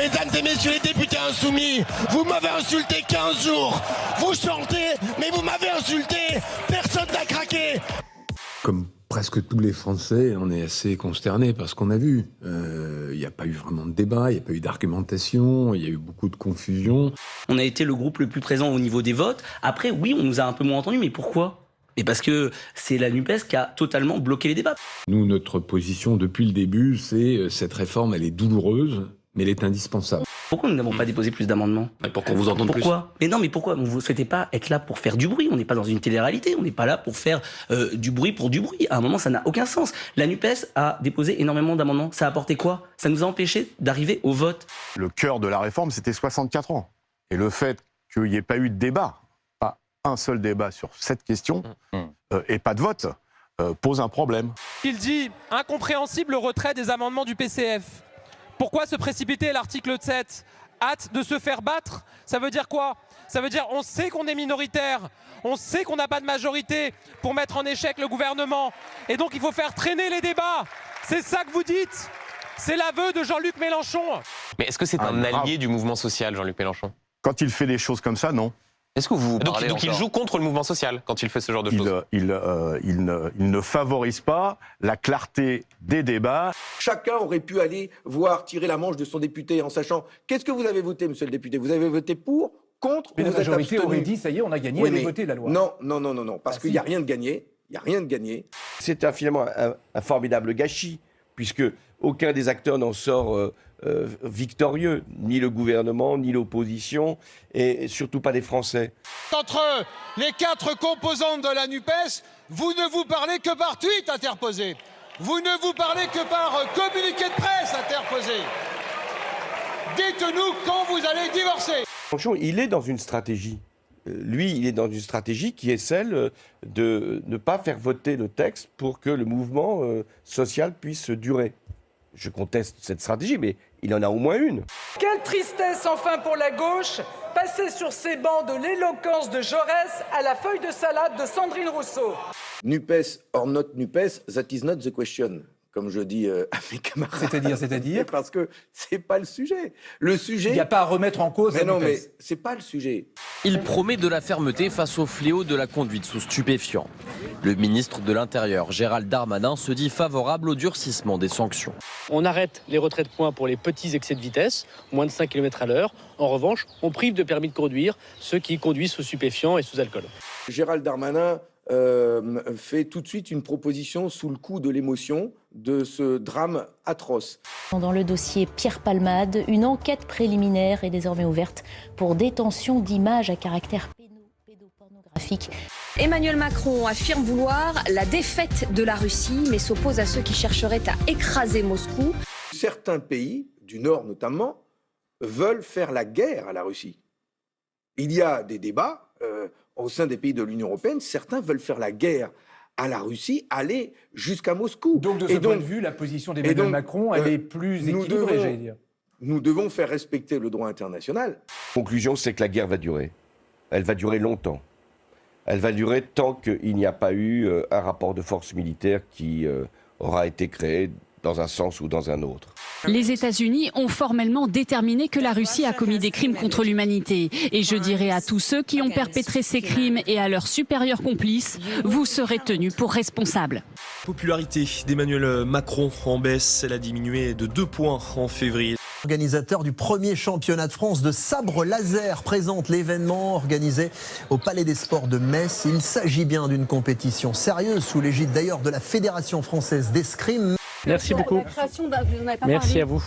Mesdames et messieurs les députés insoumis, vous m'avez insulté 15 jours. Vous chantez, mais vous m'avez insulté. Personne n'a craqué. Comme presque tous les Français, on est assez consternés par ce qu'on a vu. Il n'y a pas eu vraiment de débat, il n'y a pas eu d'argumentation, il y a eu beaucoup de confusion. On a été le groupe le plus présent au niveau des votes. Après, oui, on nous a un peu moins entendus, mais pourquoi ? Et parce que c'est la NUPES qui a totalement bloqué les débats. Nous, notre position depuis le début, c'est cette réforme, elle est douloureuse, mais elle est indispensable. Pourquoi nous n'avons pas déposé plus d'amendements ? Pour qu'on vous entende plus. Pourquoi ? Mais non, mais pourquoi ? Vous ne souhaitez pas être là pour faire du bruit. On n'est pas dans une télé-réalité. On n'est pas là pour faire du bruit pour du bruit. À un moment, ça n'a aucun sens. La NUPES a déposé énormément d'amendements. Ça a apporté quoi ? Ça nous a empêchés d'arriver au vote. Le cœur de la réforme, c'était 64 ans. Et le fait qu'il n'y ait pas eu de débat, pas un seul débat sur cette question, et pas de vote, pose un problème. Il dit incompréhensible le retrait des amendements du PCF. Pourquoi se précipiter à l'article 7 ? Hâte de se faire battre ? Ça veut dire quoi ? Ça veut dire on sait qu'on est minoritaire, on sait qu'on n'a pas de majorité pour mettre en échec le gouvernement. Et donc il faut faire traîner les débats. C'est ça que vous dites ? C'est l'aveu de Jean-Luc Mélenchon. Mais est-ce que c'est un allié du mouvement social, Jean-Luc Mélenchon ? Quand il fait des choses comme ça, non. Est-ce que vous parlez donc il joue contre le mouvement social quand il fait ce genre de choses. Il ne favorise pas la clarté des débats. Chacun aurait pu aller voir tirer la manche de son député en sachant qu'est-ce que vous avez voté, monsieur le député ? Vous avez voté pour, contre mais ou la vous êtes majorité abstenu ? aurait dit ça y est, on a gagné, Oui, elle est mais votée la loi. Non, parce qu'il n'y a rien de gagné. Il n'y a rien de gagné. C'est finalement un formidable gâchis, puisque aucun des acteurs n'en sort victorieux, ni le gouvernement, ni l'opposition, et surtout pas les Français. Entre les 4 composantes de la NUPES, vous ne vous parlez que par tweet interposé. Vous ne vous parlez que par communiqué de presse interposé. Dites-nous quand vous allez divorcer. Franchement, il est dans une stratégie. Lui, il est dans une stratégie qui est celle de ne pas faire voter le texte pour que le mouvement social puisse durer. Je conteste cette stratégie, mais il en a au moins une. Quelle tristesse enfin pour la gauche, passer sur ces bancs de l'éloquence de Jaurès à la feuille de salade de Sandrine Rousseau. NUPES or not NUPES, that is not the question. Comme je dis à mes camarades. C'est-à-dire Parce que c'est pas le sujet. Le sujet. Il n'y a pas à remettre en cause. Mais non, mais c'est pas le sujet. Il promet de la fermeté face au fléau de la conduite sous stupéfiants. Le ministre de l'Intérieur, Gérald Darmanin, se dit favorable au durcissement des sanctions. On arrête les retraits de points pour les petits excès de vitesse, moins de 5 km à l'heure. En revanche, on prive de permis de conduire ceux qui conduisent sous stupéfiants et sous alcool. Gérald Darmanin fait tout de suite une proposition sous le coup de l'émotion de ce drame atroce. Dans le dossier Pierre Palmade, une enquête préliminaire est désormais ouverte pour détention d'images à caractère pédopornographique. Emmanuel Macron affirme vouloir la défaite de la Russie, mais s'oppose à ceux qui chercheraient à écraser Moscou. Certains pays, du Nord notamment, veulent faire la guerre à la Russie. Il y a des débats au sein des pays de l'Union européenne, certains veulent faire la guerre à la Russie, aller jusqu'à Moscou. Donc de ce point de vue, la position d'Emmanuel Macron, elle est plus équilibrée, j'allais dire. Nous devons faire respecter le droit international. Conclusion, c'est que la guerre va durer. Elle va durer longtemps. Elle va durer tant qu'il n'y a pas eu un rapport de force militaire qui aura été créé dans un sens ou dans un autre. Les États-Unis ont formellement déterminé que la Russie a commis des crimes contre l'humanité. Et je dirais à tous ceux qui ont perpétré ces crimes et à leurs supérieurs complices, vous serez tenus pour responsables. La popularité d'Emmanuel Macron en baisse, elle a diminué de 2 points en février. Organisateur du premier championnat de France de sabre laser présente l'événement organisé au Palais des Sports de Metz. Il s'agit bien d'une compétition sérieuse sous l'égide d'ailleurs de la Fédération française d'escrime. Merci beaucoup. Merci à vous.